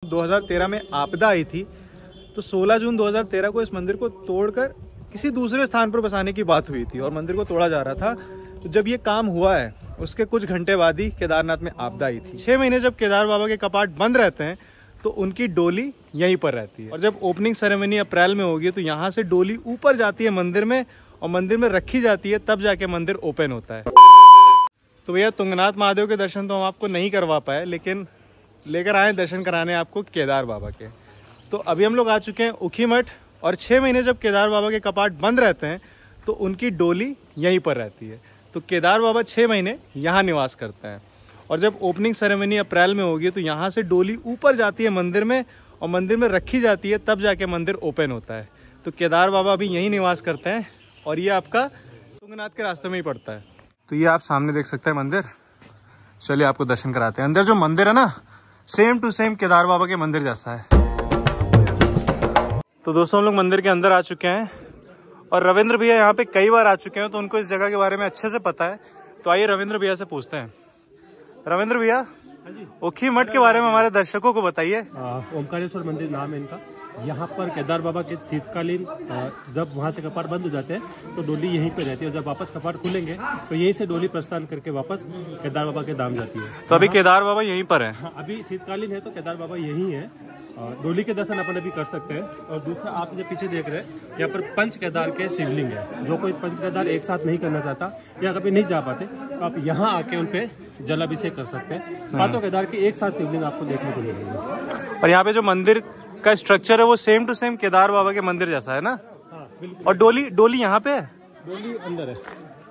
2013 में आपदा आई थी, तो 16 जून 2013 को इस मंदिर को तोड़कर किसी दूसरे स्थान पर बसाने की बात हुई थी और मंदिर को तोड़ा जा रहा था। तो जब ये काम हुआ है उसके कुछ घंटे बाद ही केदारनाथ में आपदा आई थी। 6 महीने जब केदार बाबा के कपाट बंद रहते हैं तो उनकी डोली यहीं पर रहती है और जब ओपनिंग सेरेमनी अप्रैल में होगी तो यहाँ से डोली ऊपर जाती है मंदिर में और मंदिर में रखी जाती है, तब जाके मंदिर ओपन होता है। तो भैया तुंगनाथ महादेव के दर्शन तो हम आपको नहीं करवा पाए, लेकिन लेकर आए दर्शन कराने आपको केदार बाबा के। तो अभी हम लोग आ चुके हैं ऊखीमठ और 6 महीने जब केदार बाबा के कपाट बंद रहते हैं तो उनकी डोली यहीं पर रहती है। तो केदार बाबा 6 महीने यहाँ निवास करते हैं और जब ओपनिंग सेरेमनी अप्रैल में होगी तो यहाँ से डोली ऊपर जाती है मंदिर में और मंदिर में रखी जाती है, तब जाके मंदिर ओपन होता है। तो केदार बाबा अभी यहीं निवास करते हैं और ये आपका तुंगनाथ के रास्ते में ही पड़ता है। तो ये आप सामने देख सकते हैं मंदिर। चलिए आपको दर्शन कराते हैं। अंदर जो मंदिर है ना, सेम टू सेम केदार बाबा के मंदिर जैसा है। तो दोस्तों हम लोग मंदिर के अंदर आ चुके हैं और रविंद्र भैया यहाँ पे कई बार आ चुके हैं तो उनको इस जगह के बारे में अच्छे से पता है। तो आइए रविंद्र भैया से पूछते हैं। रविंद्र भैया, ऊखीमठ के बारे में हमारे दर्शकों को बताइए। ओमकारेश्वर मंदिर नाम है इनका। यहाँ पर केदार बाबा के शीतकालीन जब वहाँ से कपाट बंद हो जाते हैं तो डोली यहीं पे रहती है और जब वापस कपाट खुलेंगे तो यहीं से डोली प्रस्थान करके वापस केदार बाबा के धाम जाती है। तो अभी केदार बाबा यहीं पर है? हाँ, अभी शीतकालीन है तो केदार बाबा यहीं है। डोली के दर्शन अपन अभी कर सकते हैं। और दूसरा आप जो पीछे देख रहे हैं, यहाँ पर पंच केदार के शिवलिंग है। जो कोई पंच केदार एक साथ नहीं करना चाहता या कभी नहीं जा पाते तो आप यहाँ आके उन पे जलाभिषेक कर सकते हैं। 5 केदार के एक साथ शिवलिंग आपको देखने को मिलेगी। और यहाँ पे जो मंदिर का स्ट्रक्चर है वो सेम टू सेम केदार बाबा के मंदिर जैसा है ना? हाँ बिल्कुल। और डोली यहाँ पे है? डोली अंदर है।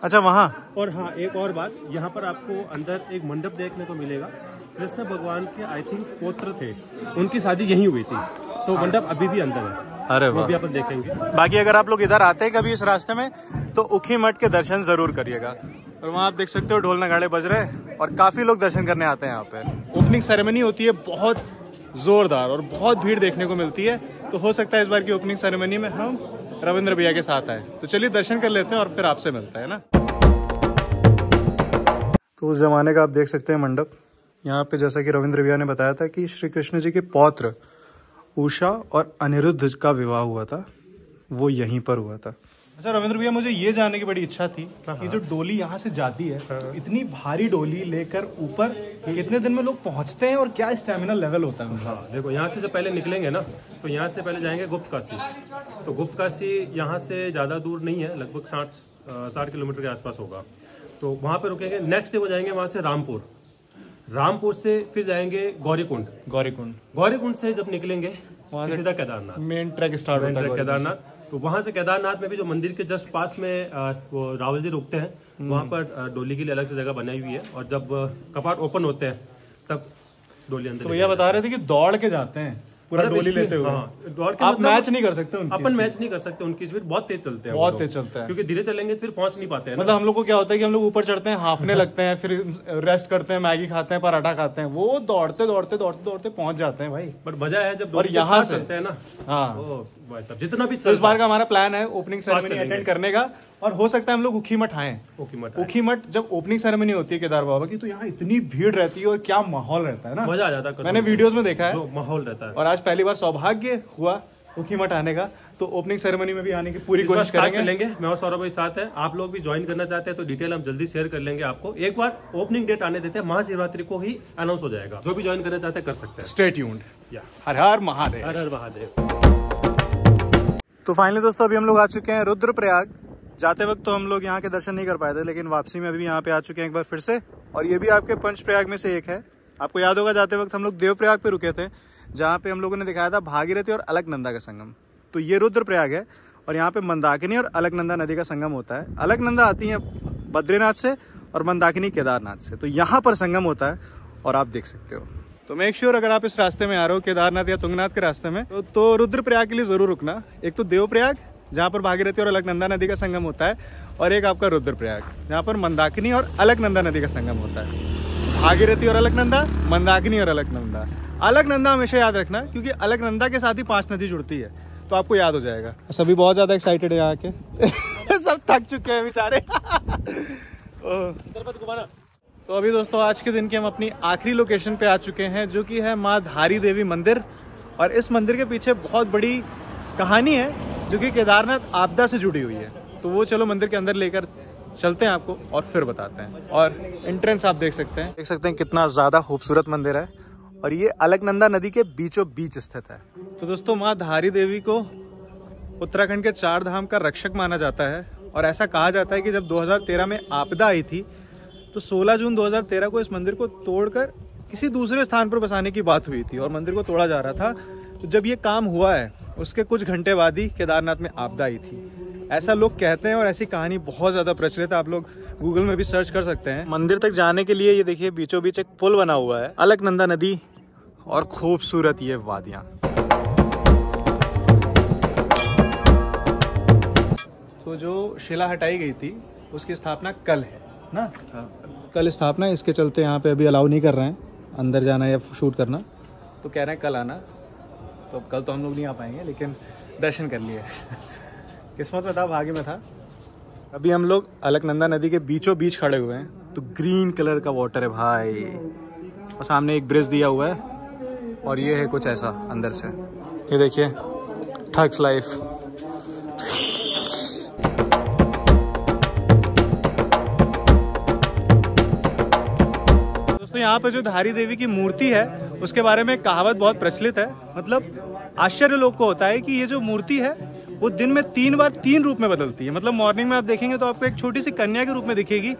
अच्छा, वहाँ। और हाँ, एक और बात, यहाँ पर आपको अंदर एक मंडप देखने को मिलेगा। कृष्ण भगवान के आई थिंक पौत्र थे, उनकी शादी यहीं हुई थी, तो मंडप अभी भी अंदर है। अरे वो भी अपन देखेंगे। बाकी अगर आप लोग इधर आते हैं कभी इस रास्ते में तो ऊखीमठ के दर्शन जरूर करिएगा। और वहाँ आप देख सकते हो ढोल नगाड़े बज रहे हैं और काफी लोग दर्शन करने आते हैं यहाँ पे। ओपनिंग सेरेमनी होती है बहुत जोरदार और बहुत भीड़ देखने को मिलती है। तो हो सकता है इस बार की ओपनिंग सेरेमनी में हम रविंद्र भैया के साथ आए। तो चलिए दर्शन कर लेते हैं और फिर आपसे मिलता है ना। तो उस जमाने का आप देख सकते हैं मंडप। यहाँ पे जैसा कि रविंद्र भैया ने बताया था कि श्री कृष्ण जी के पौत्र उषा और अनिरुद्ध का विवाह हुआ था, वो यहीं पर हुआ था। अच्छा रविंद्र भैया, मुझे ये जानने की बड़ी इच्छा थी कि जो डोली यहाँ से जाती है, तो इतनी भारी डोली लेकर ऊपर कितने दिन में लोग पहुँचते हैं और क्या स्टैमिना लेवल होता है उनका? हाँ देखो, यहाँ से जब पहले निकलेंगे ना तो यहाँ से पहले जाएंगे गुप्त काशी। तो गुप्त काशी यहाँ से ज़्यादा दूर नहीं है, लगभग 60 किलोमीटर के आसपास होगा। तो वहाँ पे रुकेंगे। नेक्स्ट डे वो जाएंगे वहाँ से रामपुर से फिर जाएंगे गौरीकुंड से जब निकलेंगे वहाँ सीधा केदारनाथ, मेन ट्रैक स्टार्ट होता है केदारनाथ। तो वहाँ से केदारनाथ में भी जो मंदिर के जस्ट पास में वो रावल जी रुकते हैं, वहाँ पर डोली के लिए अलग से जगह बनाई हुई है और जब कपाट ओपन होते हैं तब डोली अंदर। तो भैया बता रहे थे कि दौड़ के जाते हैं पूरा डोली लेते हुए। हाँ, दौड़ के आप मैच नहीं कर सकते अपन मैच नहीं कर सकते, उनकी स्पीड बहुत तेज चलते हैं, क्योंकि धीरे चलेंगे फिर पहुंच नहीं पाते हैं। मतलब हम लोग को क्या होता है कि हम लोग ऊपर चढ़ते हैं, हाफने लगते हैं, फिर रेस्ट करते हैं, मैगी खाते हैं, पराठा खाते हैं, वो दौड़ते पहुंच जाते हैं भाई। बट मजा है जब यहाँ चलते हैं ना। हाँ जितना भी तो इस बार का हमारा प्लान है ओपनिंग सेरेमनी अटेंड करने का और हो सकता है हम लोग ऊखीमठ आए। ऊखीमठ जब ओपनिंग सेरेमनी होती है केदार बाबा की तो यहाँ इतनी भीड़ रहती है और क्या माहौल रहता है ना, मजा आ जाता है। मैंने वीडियोस में देखा है माहौल रहता है। और आज पहली बार सौभाग्य हुआ ऊखीमठ आने का, तो ओपनिंग सेरेमनी में भी आने की पूरी कोशिश करेंगे। मैं और सौरभ भाई साथ है। आप लोग भी ज्वाइन करना चाहते हैं तो डिटेल हम जल्दी शेयर कर लेंगे आपको। एक बार ओपनिंग डेट आने देते हैं, महाशिवरात्रि को ही अनाउंस हो जाएगा। जो भी ज्वाइन करना चाहते हैं कर सकते हैं। Stay tuned. हर हर महादेव। हर हर महादेव। तो फाइनली दोस्तों अभी हम लोग आ चुके हैं रुद्रप्रयाग। जाते वक्त तो हम लोग यहाँ के दर्शन नहीं कर पाए थे, लेकिन वापसी में अभी यहाँ पे आ चुके हैं एक बार फिर से। और ये भी आपके पंचप्रयाग में से एक है। आपको याद होगा जाते वक्त हम लोग देवप्रयाग पे रुके थे, जहाँ पे हम लोगों ने दिखाया था भागीरथी और अलकनंदा का संगम। तो ये रुद्रप्रयाग है और यहाँ पे मंदाकिनी और अलकनंदा नदी का संगम होता है। अलकनंदा आती है बद्रीनाथ से और मंदाकिनी केदारनाथ से, तो यहाँ पर संगम होता है और आप देख सकते हो। तो मेक श्योर अगर आप इस रास्ते में आ रहे हो केदारनाथ या तुंगनाथ के रास्ते में तो रुद्रप्रयाग के लिए जरूर रुकना। एक तो देवप्रयाग जहाँ पर भागीरथी और अलकनंदा नदी का संगम होता है, और एक आपका रुद्रप्रयाग जहाँ पर मंदाकिनी और अलकनंदा नदी का संगम होता है। भागीरथी और अलकनंदा, मंदाकिनी और अलकनंदा। अलकनंदा हमेशा याद रखना क्योंकि अलकनंदा के साथ ही 5 नदी जुड़ती है, तो आपको याद हो जाएगा। सभी बहुत ज्यादा एक्साइटेड है यहाँ के सब थक चुके हैं बेचारे। तो अभी दोस्तों आज के दिन की हम अपनी आखिरी लोकेशन पे आ चुके हैं, जो कि है माँ धारी देवी मंदिर। और इस मंदिर के पीछे बहुत बड़ी कहानी है जो कि केदारनाथ आपदा से जुड़ी हुई है। तो वो चलो मंदिर के अंदर लेकर चलते हैं आपको और फिर बताते हैं। और एंट्रेंस आप देख सकते हैं कितना ज़्यादा खूबसूरत मंदिर है और ये अलकनंदा नदी के बीचों बीच स्थित है। तो दोस्तों माँ धारी देवी को उत्तराखंड के 4 धाम का रक्षक माना जाता है और ऐसा कहा जाता है कि जब 2013 में आपदा आई थी तो 16 जून 2013 को इस मंदिर को तोड़कर किसी दूसरे स्थान पर बसाने की बात हुई थी और मंदिर को तोड़ा जा रहा था। तो जब ये काम हुआ है उसके कुछ घंटे बाद ही केदारनाथ में आपदा आई थी, ऐसा लोग कहते हैं और ऐसी कहानी बहुत ज़्यादा प्रचलित है। आप लोग गूगल में भी सर्च कर सकते हैं। मंदिर तक जाने के लिए ये देखिए बीचों बीच एक पुल बना हुआ है, अलकनंदा नदी और खूबसूरत ये वादियाँ। तो जो शिला हटाई गई थी उसकी स्थापना कल है ना, कल स्थापना, इसके चलते यहाँ पे अभी अलाउ नहीं कर रहे हैं अंदर जाना या शूट करना, तो कह रहे हैं कल आना। तो कल तो हम लोग नहीं आ पाएंगे लेकिन दर्शन कर लिए। किस्मत में था, भाग्य में था। अभी हम लोग अलकनंदा नदी के बीचों बीच खड़े हुए हैं। तो ग्रीन कलर का वाटर है भाई और सामने एक ब्रिज दिया हुआ है और ये है कुछ ऐसा अंदर से। ये देखिए ठग्स लाइफ। दोस्तों यहाँ पे जो धारी देवी की मूर्ति है उसके बारे में कहावत बहुत प्रचलित है। मतलब आश्चर्य लोग को होता है कि ये जो मूर्ति है वो दिन में 3 बार 3 रूप में बदलती है। मतलब मॉर्निंग में आप देखेंगे तो आपको एक छोटी सी कन्या के रूप में दिखेगी,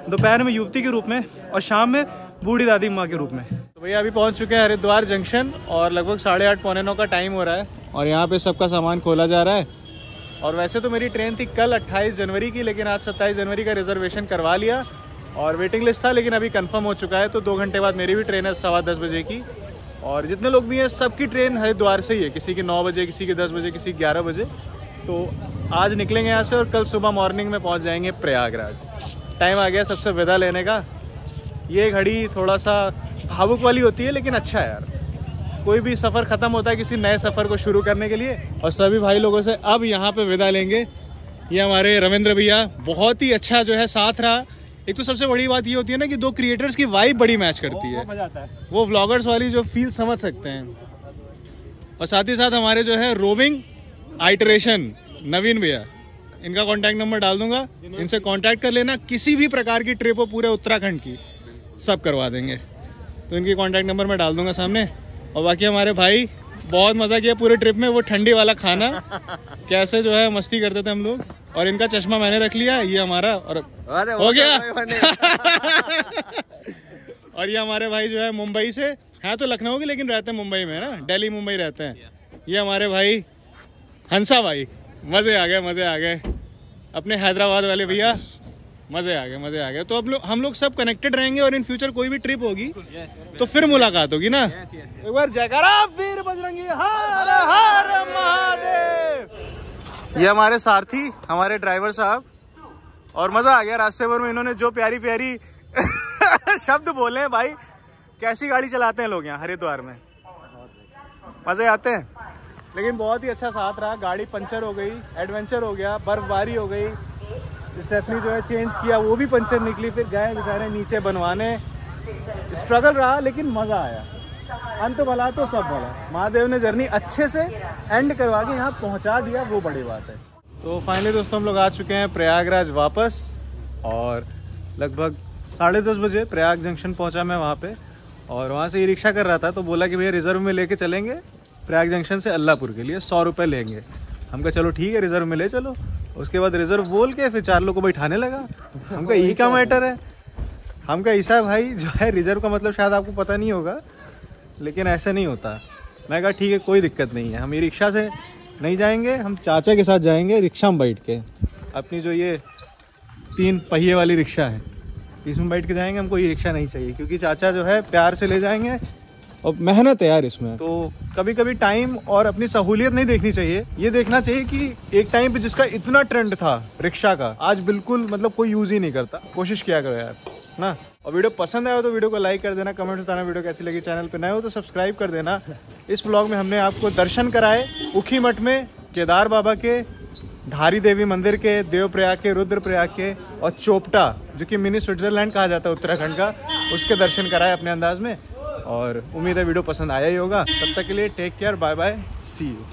दोपहर में युवती के रूप में और शाम में बूढ़ी दादी माँ के रूप में। तो भैया अभी पहुँच चुके हैं हरिद्वार जंक्शन और लगभग 8:30 पौने 9 का टाइम हो रहा है और यहाँ पे सबका सामान खोला जा रहा है। और वैसे तो मेरी ट्रेन थी कल 28 जनवरी की, लेकिन आज 27 जनवरी का रिजर्वेशन करवा लिया और वेटिंग लिस्ट था, लेकिन अभी कंफर्म हो चुका है। तो 2 घंटे बाद मेरी भी ट्रेन है 10:15 बजे की। और जितने लोग भी हैं सबकी ट्रेन हरिद्वार से ही है, किसी की 9 बजे, किसी की 10 बजे, किसी की 11 बजे। तो आज निकलेंगे यहाँ से और कल सुबह मॉर्निंग में पहुँच जाएंगे प्रयागराज। टाइम आ गया सबसे विदा लेने का। ये घड़ी थोड़ा सा भावुक वाली होती है लेकिन अच्छा है यार, कोई भी सफ़र ख़त्म होता है किसी नए सफ़र को शुरू करने के लिए। और सभी भाई लोगों से अब यहाँ पे विदा लेंगे। ये हमारे रविंद्र भैया, बहुत ही अच्छा जो है साथ रहा। एक तो सबसे बड़ी बात ये होती है ना कि 2 क्रिएटर्स की वाइब बड़ी मैच करती है, मजा आता है। वो व्लॉगर्स वाली जो फील समझ सकते हैं। और साथ ही साथ हमारे जो है रोविंग आइटरेशन नवीन भैया, इनका कांटेक्ट नंबर डाल दूंगा, इनसे कांटेक्ट कर लेना। किसी भी प्रकार की ट्रिप हो पूरे उत्तराखंड की सब करवा देंगे। तो इनकी कांटेक्ट नंबर मैं डाल दूंगा सामने। और बाकी हमारे भाई बहुत मज़ा किया पूरे ट्रिप में। वो ठंडी वाला खाना कैसे जो है मस्ती करते थे हम लोग। और इनका चश्मा मैंने रख लिया, ये हमारा और हो गया। और ये हमारे भाई जो है मुंबई से हैं, तो लखनऊ के लेकिन रहते हैं मुंबई में ना, दिल्ली मुंबई रहते हैं। ये हमारे भाई हंसा भाई। मज़े आ गए, मज़े आ गए। अपने हैदराबाद वाले भैया, मज़े आ गए, मज़े आ गए। तो अब हम लोग सब कनेक्टेड रहेंगे और इन फ्यूचर कोई भी ट्रिप होगी तो फिर मुलाकात होगी ना। एक बार जयकारा वीर बजरंगी, हर हर महादेव। ये हमारे सारथी, हमारे ड्राइवर साहब। और मज़ा आ गया रास्ते भर में, इन्होंने जो प्यारी प्यारी शब्द बोले हैं भाई। कैसी गाड़ी चलाते हैं लोग यहाँ हरिद्वार में, मज़े आते हैं। लेकिन बहुत ही अच्छा साथ रहा। गाड़ी पंचर हो गई, एडवेंचर हो गया, बर्फबारी हो गई, स्टेफनी जो है चेंज किया वो भी पंचर निकली, फिर गए बेचारे नीचे बनवाने। स्ट्रगल रहा लेकिन मज़ा आया। अंत भला तो सब भला। महादेव ने जर्नी अच्छे से एंड करवा के यहाँ पहुँचा दिया, वो बड़ी बात है। तो फाइनली दोस्तों हम लोग आ चुके हैं प्रयागराज वापस और लगभग 10:30 बजे प्रयाग जंक्शन पहुँचा मैं वहाँ पे। और वहाँ से ई रिक्शा कर रहा था तो बोला कि भैया रिजर्व में लेके चलेंगे प्रयाग जंक्शन से अल्लाहपुर के लिए, 100 रुपये लेंगे। हम कहा चलो ठीक है रिजर्व में ले चलो। उसके बाद रिजर्व बोल के फिर 4 लोग को बैठाने लगा। हमका यही का मैटर है। हमका ईसा भाई जो है रिजर्व का मतलब शायद आपको पता नहीं होगा, लेकिन ऐसा नहीं होता। मैं कहा ठीक है कोई दिक्कत नहीं है, हम ई रिक्शा से नहीं जाएंगे, हम चाचा के साथ जाएंगे रिक्शा में बैठ के। अपनी जो ये 3 पहिए वाली रिक्शा है इसमें बैठ के जाएंगे। हमको ई रिक्शा नहीं चाहिए क्योंकि चाचा जो है प्यार से ले जाएंगे और मेहनत है यार इसमें। तो कभी कभी टाइम और अपनी सहूलियत नहीं देखनी चाहिए, ये देखना चाहिए कि एक टाइम पे जिसका इतना ट्रेंड था रिक्शा का, आज बिल्कुल मतलब कोई यूज़ ही नहीं करता। कोशिश किया करो यार ना। और वीडियो पसंद आया तो वीडियो को लाइक कर देना, कमेंट बताना वीडियो कैसी लगी। चैनल पे नए हो तो सब्सक्राइब कर देना। इस व्लॉग में हमने आपको दर्शन कराए ऊखीमठ में केदार बाबा के, धारी देवी मंदिर के, देवप्रयाग के, रुद्रप्रयाग के और चोपटा जो कि मिनी स्विट्ज़रलैंड कहा जाता है उत्तराखंड का, उसके दर्शन कराए अपने अंदाज में। और उम्मीद है वीडियो पसंद आया ही होगा। तब तक के लिए take care, bye bye, see you.